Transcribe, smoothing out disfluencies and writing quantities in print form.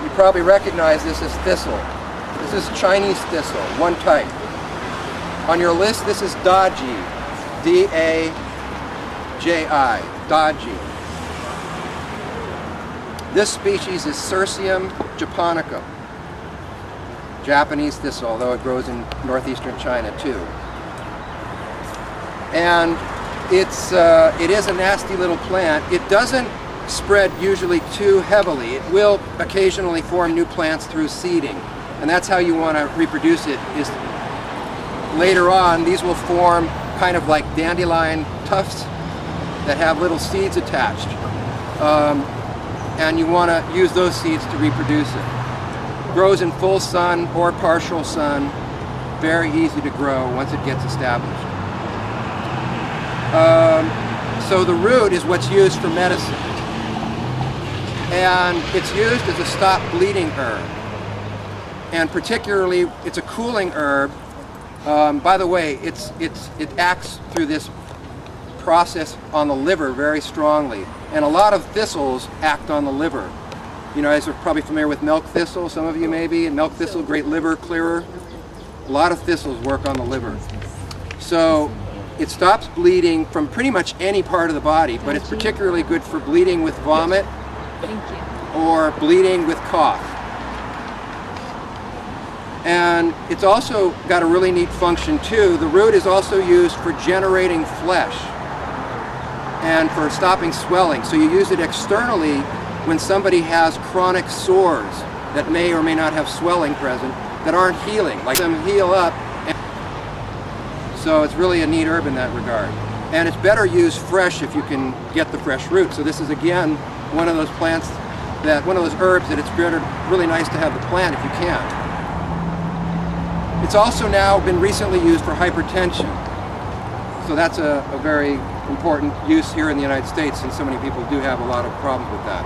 you probably recognize this as thistle. This is Chinese thistle, one type. On your list, this is daji, D-A-J-I, daji. This species is Cirsium japonica, Japanese thistle, although it grows in northeastern China too. And it is a nasty little plant. It doesn't spread usually too heavily. It will occasionally form new plants through seeding, and that's how you want to reproduce it. Is later on these will form kind of like dandelion tufts that have little seeds attached, and you want to use those seeds to reproduce it. Grows in full sun or partial sun, very easy to grow once it gets established. So the root is what's used for medicine, and it's used as a stop bleeding herb, and particularly it's a cooling herb. By the way, it acts through this process on the liver very strongly, and a lot of thistles act on the liver. You know, as you're probably familiar with milk thistle, some of you maybe, and milk thistle, great liver clearer. A lot of thistles work on the liver. So it stops bleeding from pretty much any part of the body, but it's particularly good for bleeding with vomit or bleeding with cough. And it's also got a really neat function too. The root is also used for generating flesh and for stopping swelling. So you use it externally when somebody has chronic sores that may or may not have swelling present that aren't healing, like them heal up. So it's really a neat herb in that regard. And it's better used fresh if you can get the fresh root. So this is again one of those plants one of those herbs that it's really nice to have the plant if you can. It's also now been recently used for hypertension. So that's a very important use here in the United States, since so many people do have a lot of problems with that.